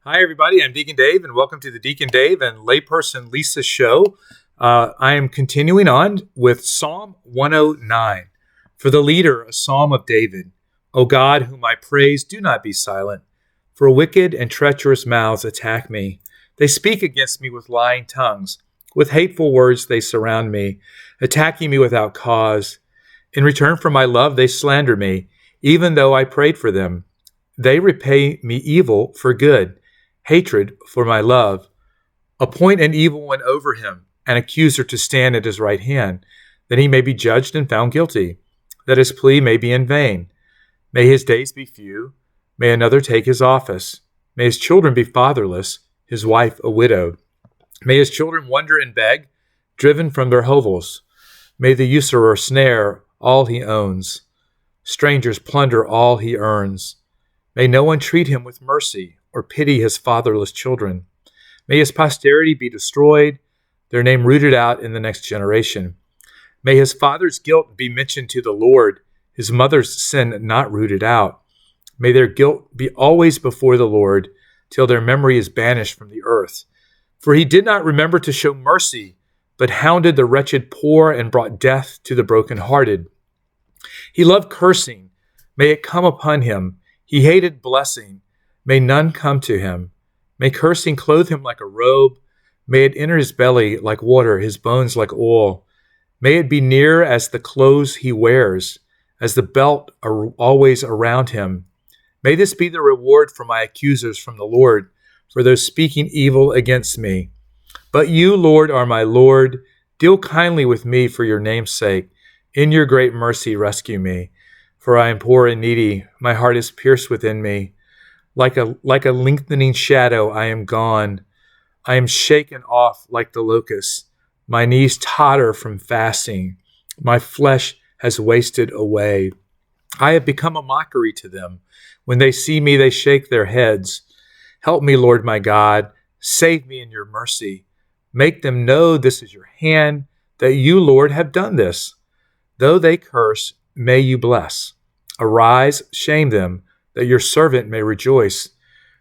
Hi, everybody. I'm Deacon Dave, and welcome to the Deacon Dave and Layperson Lisa show. I am continuing on with Psalm 109. For the leader, a psalm of David. O God, whom I praise, do not be silent. For wicked and treacherous mouths attack me. They speak against me with lying tongues. With hateful words they surround me, attacking me without cause. In return for my love, they slander me, even though I prayed for them. They repay me evil for good. Hatred for my love. Appoint an evil one over him, an accuser to stand at his right hand, that he may be judged and found guilty, that his plea may be in vain. May his days be few. May another take his office. May his children be fatherless, his wife a widow. May his children wander and beg, driven from their hovels. May the usurer snare all he owns. Strangers plunder all he earns. May no one treat him with mercy or pity his fatherless children. May his posterity be destroyed, their name rooted out in the next generation. May his father's guilt be mentioned to the Lord, his mother's sin not rooted out. May their guilt be always before the Lord, till their memory is banished from the earth. For he did not remember to show mercy, but hounded the wretched poor and brought death to the brokenhearted. He loved cursing. May it come upon him. He hated blessing. May none come to him. May cursing clothe him like a robe. May it enter his belly like water, his bones like oil. May it be near as the clothes he wears, as the belt are always around him. May this be the reward for my accusers from the Lord, for those speaking evil against me. But you, Lord, are my Lord. Deal kindly with me for your name's sake. In your great mercy, rescue me. For I am poor and needy. My heart is pierced within me. Like a lengthening shadow, I am gone. I am shaken off like the locust. My knees totter from fasting. My flesh has wasted away. I have become a mockery to them. When they see me, they shake their heads. Help me, Lord my God. Save me in your mercy. Make them know this is your hand, that you, Lord, have done this. Though they curse, may you bless. Arise, shame them, that your servant may rejoice.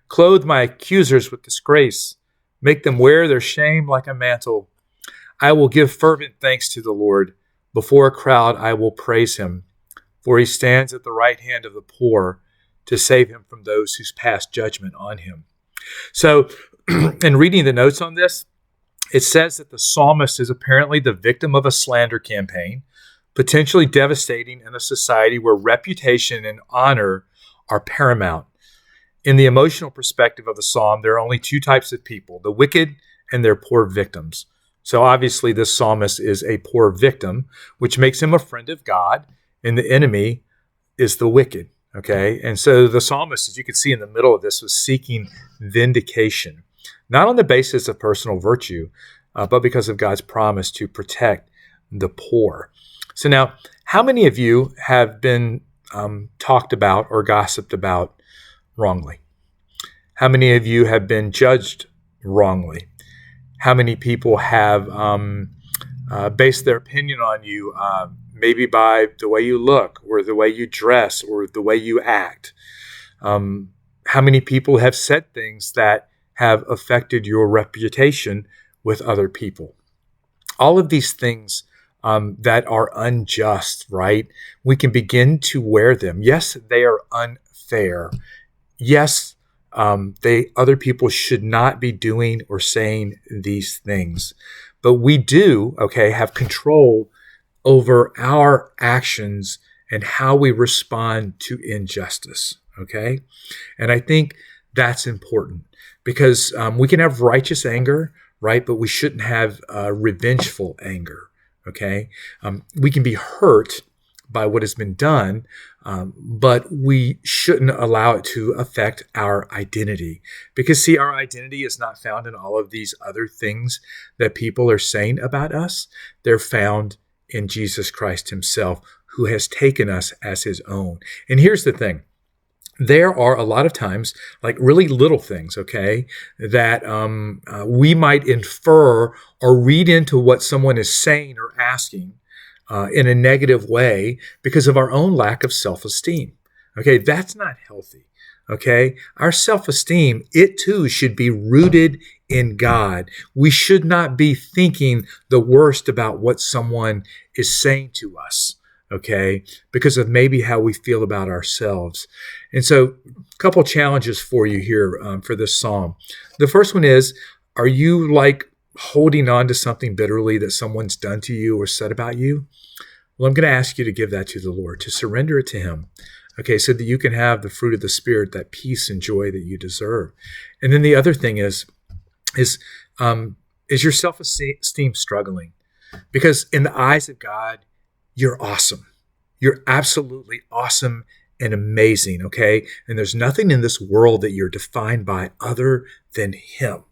Clothe my accusers with disgrace. Make them wear their shame like a mantle. I will give fervent thanks to the Lord. Before a crowd I will praise him. For he stands at the right hand of the poor to save him from those who pass judgment on him. So, in reading the notes on this, it says that the psalmist is apparently the victim of a slander campaign, potentially devastating in a society where reputation and honor are paramount. In the emotional perspective of the psalm, there are only two types of people, the wicked and their poor victims. So obviously this psalmist is a poor victim, which makes him a friend of God, and the enemy is the wicked, okay? And so the psalmist, as you can see in the middle of this, was seeking vindication, not on the basis of personal virtue, but because of God's promise to protect the poor. So now, how many of you have been talked about or gossiped about wrongly? How many of you have been judged wrongly? How many people have based their opinion on you maybe by the way you look or the way you dress or the way you act? How many people have said things that have affected your reputation with other people? All of these things that are unjust, right? We can begin to wear them. Yes, they are unfair. Yes, other people should not be doing or saying these things. But we do, have control over our actions and how we respond to injustice, okay? And I think that's important because we can have righteous anger, right? But we shouldn't have revengeful anger. Okay, we can be hurt by what has been done, but we shouldn't allow it to affect our identity. Because, see, our identity is not found in all of these other things that people are saying about us. They're found in Jesus Christ himself, who has taken us as his own. And here's the thing. There are a lot of times, like really little things, okay, that we might infer or read into what someone is saying or asking in a negative way because of our own lack of self-esteem. Okay, that's not healthy. Okay? Our self-esteem, it too should be rooted in God. We should not be thinking the worst about what someone is saying to us, okay? Because of maybe how we feel about ourselves. And so a couple challenges for you here for this psalm. The first one is, are you like holding on to something bitterly that someone's done to you or said about you? Well, I'm going to ask you to give that to the Lord, to surrender it to him. Okay, so that you can have the fruit of the Spirit, that peace and joy that you deserve. And then the other thing is your self-esteem struggling? Because in the eyes of God, you're awesome. You're absolutely awesome and amazing, okay? And there's nothing in this world that you're defined by other than him,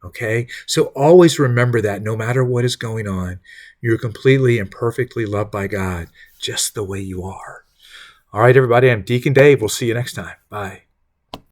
okay? So always remember that no matter what is going on, you're completely and perfectly loved by God, just the way you are. All right, everybody, I'm Deacon Dave. We'll see you next time. Bye.